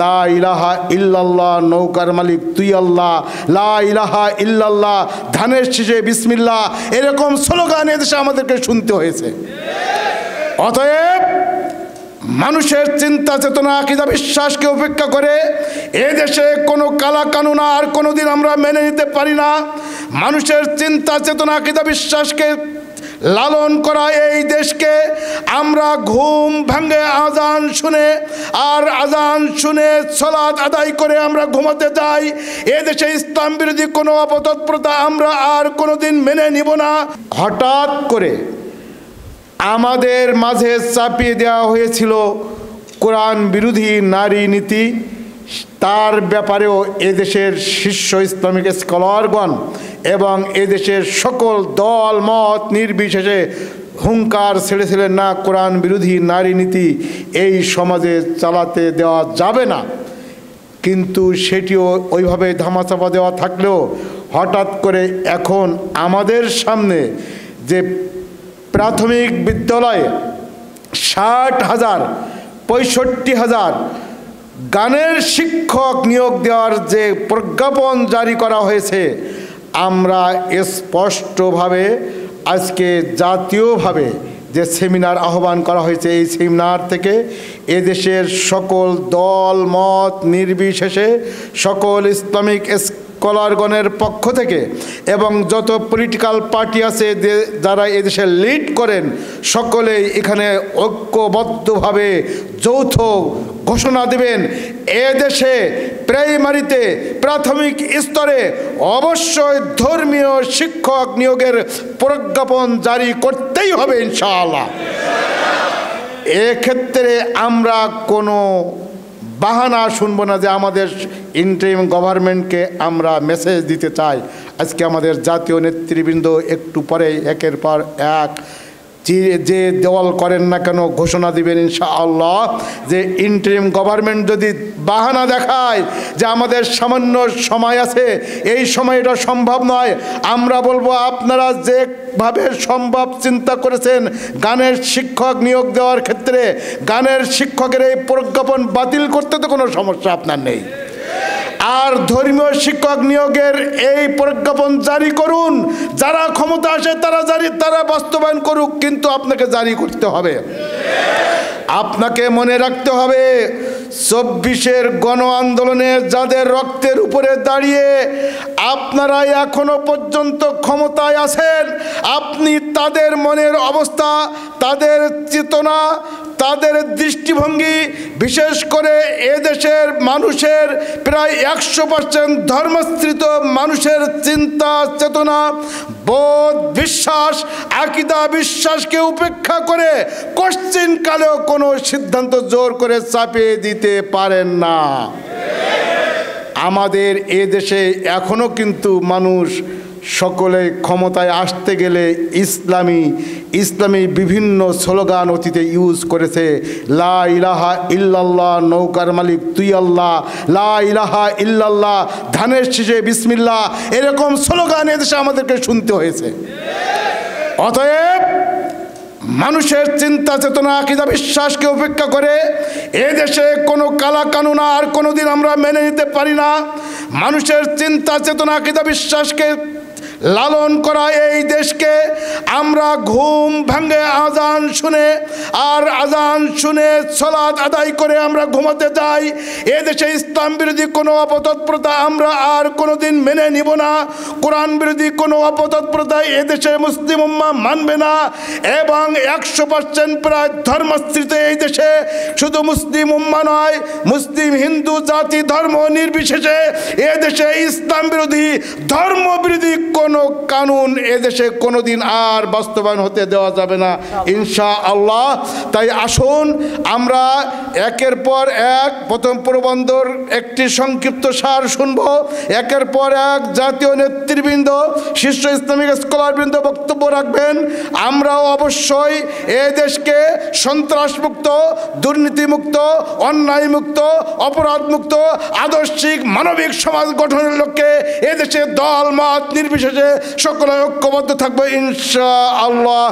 লা ইলাহা ইল্লাল্লাহ, নৌকার মালিক তুই আল্লাহ, লা ইলাহা ইল্লাল্লাহ, ধানের শীষে বিসমিল্লাহ, এরকম স্লোগান এদেশে আমাদেরকে শুনতে হয়েছে। অতএব মানুষের চিন্তা চেতনা আকীদা বিশ্বাসকে উপেক্ষা করে এদেশে কোনো কালা কানুন আর কোনোদিন আমরা মেনে নিতে পারি না। মানুষের চিন্তা চেতনা আকীদা বিশ্বাসকে লালন করা এই দেশকে আমরা ঘুম ভাঙে আজান শুনে আর আজান শুনে সালাত আদায় করে আমরা ঘুমাতে যাই। এদেশে ইসলাম বিরোধী কোনো অপতৎপরতা আমরা আর কোনোদিন মেনে নিব না। হঠাৎ করে আমাদের মাঝে চাপিয়ে দেওয়া হয়েছিল কোরআন বিরোধী নারী নীতি, তার ব্যাপারেও এদেশের শীর্ষ ইসলামিক স্কলারগণ এবং এদেশের সকল দল মত নির্বিশেষে হুঙ্কার ছেড়েছিলেন, না, কোরআন বিরোধী নারী নীতি এই সমাজে চালাতে দেওয়া যাবে না। কিন্তু সেটিও ওইভাবে ধামাচাপা দেওয়া থাকলেও হঠাৎ করে এখন আমাদের সামনে যে প্রাথমিক বিদ্যালয়ে 60,000 65,000 গানের শিক্ষক নিয়োগ দেওয়ার যে প্রজ্ঞাপন জারি করা হয়েছে, আমরা স্পষ্টভাবে আজকে জাতীয়ভাবে যে সেমিনার আহ্বান করা হয়েছে, এই সেমিনার থেকে এদেশের সকল দল মত নির্বিশেষে সকল ইসলামিক স্কলারগণের পক্ষ থেকে এবং যত পলিটিক্যাল পার্টি আছে যারা এদেশে লিড করেন, সকলেই এখানে ঐক্যবদ্ধভাবে যৌথ ঘোষণা দেবেন, এদেশে প্রাইমারিতে প্রাথমিক স্তরে অবশ্যই ধর্মীয় শিক্ষক নিয়োগের প্রজ্ঞাপন জারি করতেই হবে ইনশাআল্লাহ। এক্ষেত্রে আমরা কোনো বাহানা শুনবো না যে আমাদের ইন্টারিম গভর্নমেন্টকে আমরা মেসেজ দিতে চাই। আজকে আমাদের জাতীয় নেতৃবৃন্দ একটু পরে একের পর এক যে দেওয়াল করেন না কেন ঘোষণা দিবেন ইনশাআল্লাহ যে ইন্টারিম গভর্নমেন্ট যদি বাহানা দেখায় যে আমাদের সামান্য সময় আছে, এই সময় এটা সম্ভব নয়, আমরা বলবো আপনারা যেভাবে সম্ভব চিন্তা করেছেন গানের শিক্ষক নিয়োগ দেওয়ার ক্ষেত্রে, গানের শিক্ষকের এই প্রজ্ঞাপন বাতিল করতে তো কোনো সমস্যা আপনার নেই। আর ধর্মীয় শিক্ষক নিয়োগের এই প্রজ্ঞাপন জারি করুন, যারা ক্ষমতা আসে তারা বাস্তবায়ন করুক, কিন্তু আপনাকে জারি করতে হবে। আপনাকে মনে রাখতে হবে 24-এর গণ আন্দোলনে যাদের রক্তের উপরে দাঁড়িয়ে আপনারা এখনো পর্যন্ত ক্ষমতায় আছেন, আপনি তাদের মনের অবস্থা, তাদের চেতনা, তাদের দৃষ্টিভঙ্গি, বিশেষ করে এদেশের মানুষের প্রায় 100% ধর্মস্থিত মানুষের চিন্তা চেতনা, বোধ, বিশ্বাস, আকীদা বিশ্বাসকে উপেক্ষা করে কোশ্চিনকালেও কোনো সিদ্ধান্ত জোর করে চাপিয়ে দিতে পারেন না। আমাদের এ দেশে এখনো কিন্তু মানুষ সকলে ক্ষমতায় আসতে গেলে ইসলামী বিভিন্ন স্লোগান অতীতে ইউজ করেছে। লা ইলাহা ইল্লাল্লাহ, নৌকার মালিক তুই আল্লাহ, লা ইলাহা ইল্লাল্লাহ, ধানের শীষে বিসমিল্লাহ, এরকম স্লোগান এদেশে আমাদেরকে শুনতে হয়েছে। অতএব মানুষের চিন্তা চেতনা আকীদা বিশ্বাসকে উপেক্ষা করে এদেশে কোনো কালা কানুন আর কোনোদিন আমরা মেনে নিতে পারি না। মানুষের চিন্তা চেতনা আকীদা বিশ্বাসকে লালন করা এই দেশকে আমরা ঘুম ভাঙে আজান শুনে আর আজান শুনে সালাত আদায় করে আমরা ঘুমাতে যাই। এদেশে ইসলাম বিরোধী কোনো অপতৎপরতা আমরা আর কোনোদিন মেনে নিব না। কোরআন বিরোধী কোনো অপতৎপরতা এদেশে মুসলিম উম্মাহ মানবে না। এবং 100% প্রায় ধর্মস্থিত এই দেশে শুধু মুসলিম উম্মাহ নয়, মুসলিম হিন্দু জাতি ধর্ম নির্বিশেষে এদেশে ইসলাম বিরোধী ধর্ম বিরোধী কোনো কানুন এদেশে কোনোদিন আর বাস্তবায়ন হতে দেওয়া যাবে না ইনশাআল্লাহ। তাই আসুন আমরা একের পর এক প্রথম প্রবন্ধর একটি সংক্ষিপ্ত সার শুনব, একের পর এক জাতীয় নেতৃবৃন্দ, শীর্ষ ইসলামিক স্কলারবৃন্দ বক্তব্য রাখবেন। আমরাও অবশ্যই এই দেশকে সন্ত্রাসমুক্ত, দুর্নীতিমুক্ত, অন্যায়মুক্ত, অপরাধমুক্ত, আদর্শিক মানবিক সমাজ গঠনের লক্ষ্যে এদেশে দল মত নির্বিশেষে সকলে ঐক্যবদ্ধ থাকবে ইনশাআল্লাহ।